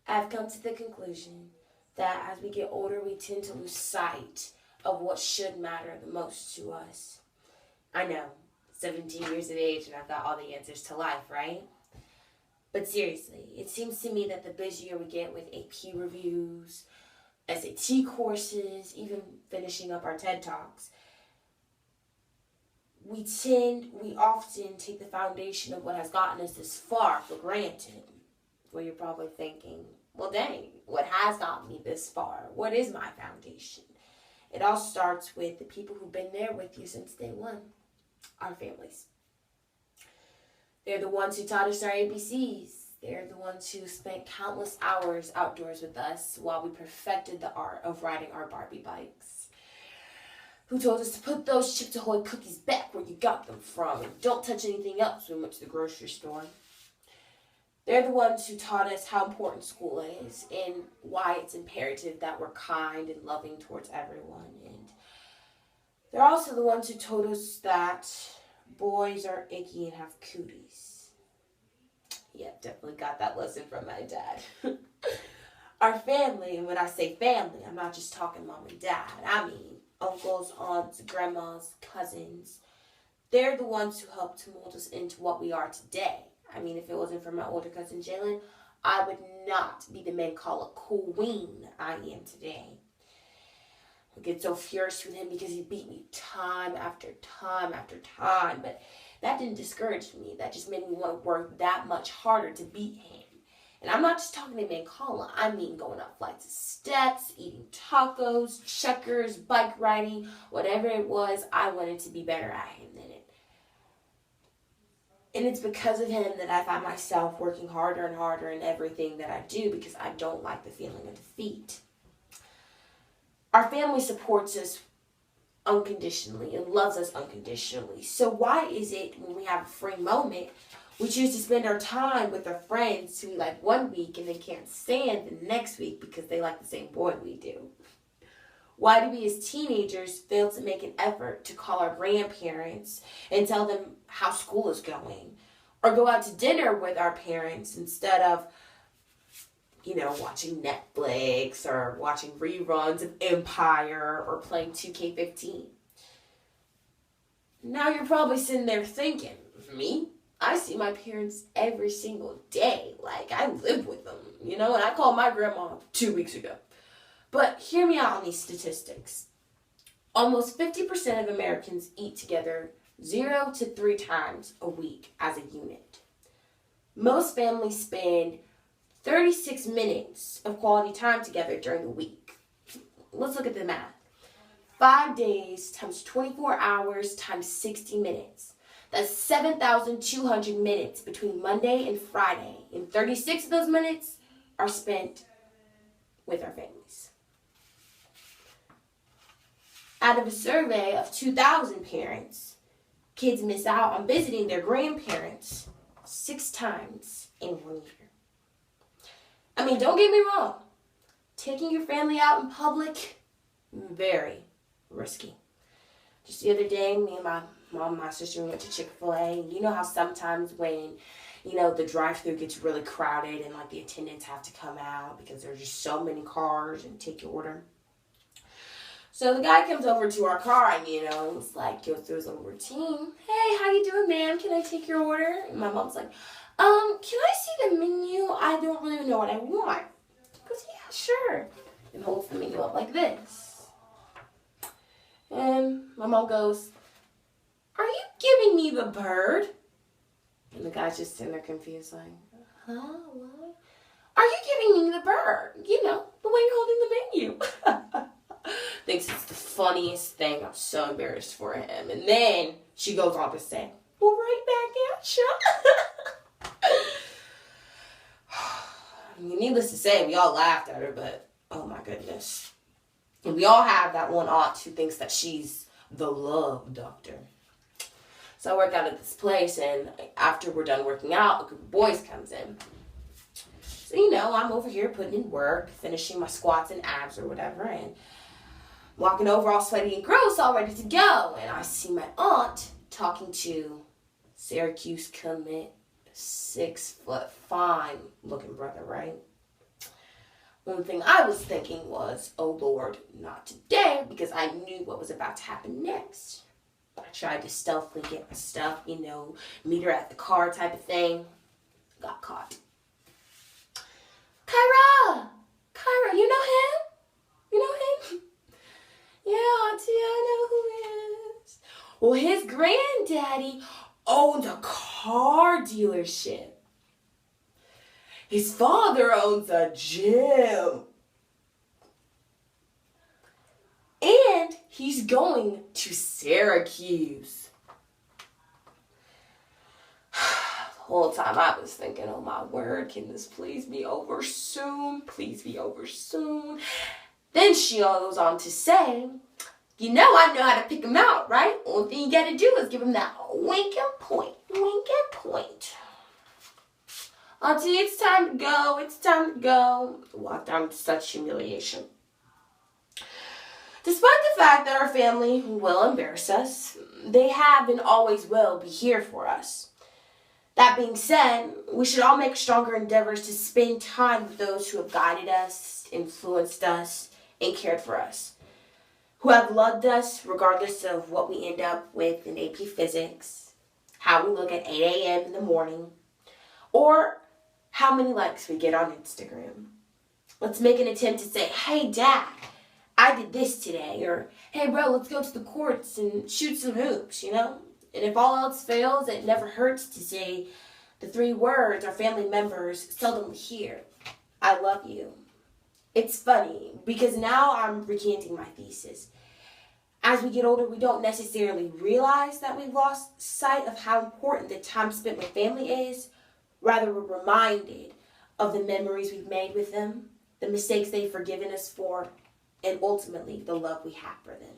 I've come to the conclusion that as we get older, we tend to lose sight of what should matter the most to us. I know, 17 years of age and I've got all the answers to life, right? But seriously, it seems to me that the busier we get with AP reviews, SAT courses, even finishing up our TED Talks, we often take the foundation of what has gotten us this far for granted. Well, you're probably thinking, well, dang, what has gotten me this far? What is my foundation? It all starts with the people who've been there with you since day one, our families. They're the ones who taught us our ABCs. They're the ones who spent countless hours outdoors with us while we perfected the art of riding our Barbie bikes. Who told us to put those Chips Ahoy cookies back where you got them from and don't touch anything else when we went to the grocery store. They're the ones who taught us how important school is and why it's imperative that we're kind and loving towards everyone. And they're also the ones who told us that boys are icky and have cooties. Yeah, definitely got that lesson from my dad. Our family, and when I say family, I'm not just talking mom and dad. I mean uncles, aunts, grandmas, cousins. They're the ones who helped to mold us into what we are today. I mean, if it wasn't for my older cousin Jalen, I would not be the men call a queen I am today. I get so furious with him because he beat me time after time after time, but that didn't discourage me. That just made me want to work that much harder to beat him. And I'm not just talking to Mancala. I mean going up flights of steps, eating tacos, checkers, bike riding, whatever it was, I wanted to be better at him than it. And it's because of him that I find myself working harder and harder in everything that I do because I don't like the feeling of defeat. Our family supports us unconditionally and loves us unconditionally. So why is it when we have a free moment, we choose to spend our time with our friends who we like one week and they can't stand the next week because they like the same boy we do? Why do we as teenagers fail to make an effort to call our grandparents and tell them how school is going? Or go out to dinner with our parents instead of, watching Netflix or watching reruns of Empire or playing 2K15? Now you're probably sitting there thinking, me? I see my parents every single day. Like, I live with them, and I called my grandma 2 weeks ago. But hear me out on these statistics. Almost 50% of Americans eat together 0 to 3 times a week as a unit. Most families spend 36 minutes of quality time together during the week. Let's look at the math. 5 days times 24 hours times 60 minutes. That's 7,200 minutes between Monday and Friday. And 36 of those minutes are spent with our families. Out of a survey of 2,000 parents, kids miss out on visiting their grandparents 6 times in 1 year. I mean, don't get me wrong. Taking your family out in public, very risky. Just the other day, me and my mom and my sister went to Chick-fil-A. And you know how sometimes when, the drive-thru gets really crowded and, the attendants have to come out because there's just so many cars and take your order. So the guy comes over to our car and, it's goes through his little routine. Hey, how you doing, ma'am? Can I take your order? And my mom's like, can I see the menu? I don't really know what I want. He goes, yeah, sure. And holds the menu up like this. And my mom goes, are you giving me the bird? And the guy's just sitting there confused, like, huh, what? Are you giving me the bird? The way you're holding the menu. Thinks it's the funniest thing. I'm so embarrassed for him. And then she goes on to say, well, right back at you. Needless to say, we all laughed at her, but oh my goodness. And we all have that one aunt who thinks that she's the love doctor. So I work out at this place, and after we're done working out, a group of boys comes in. So, I'm over here putting in work, finishing my squats and abs or whatever, and walking over all sweaty and gross, all ready to go. And I see my aunt talking to Syracuse commit 6 foot fine looking brother, right? One thing I was thinking was, oh Lord, not today, because I knew what was about to happen next. I tried to stealthily get my stuff, meet her at the car type of thing. Got caught. Kyra, you know him? You know him? Yeah, Auntie, I know who he is. Well, his granddaddy owns a car dealership. His father owns a gym. And he's going to Syracuse. The whole time I was thinking, oh my word, can this please be over soon? Please be over soon. Then she goes on to say, I know how to pick him out, right? Only thing you gotta do is give him that wink and point. Wink and point. Auntie, it's time to go. It's time to go. Walked out with such humiliation. Despite the fact that our family will embarrass us, they have and always will be here for us. That being said, we should all make stronger endeavors to spend time with those who have guided us, influenced us, and cared for us. Who have loved us regardless of what we end up with in AP Physics, how we look at 8 a.m. in the morning, or how many likes we get on Instagram. Let's make an attempt to say, hey, Dad, I did this today. Or, hey, bro, let's go to the courts and shoot some hoops, And if all else fails, it never hurts to say the 3 words our family members seldom hear. I love you. It's funny because now I'm recanting my thesis. As we get older, we don't necessarily realize that we've lost sight of how important the time spent with family is. Rather, we're reminded of the memories we've made with them, the mistakes they've forgiven us for, and ultimately the love we have for them.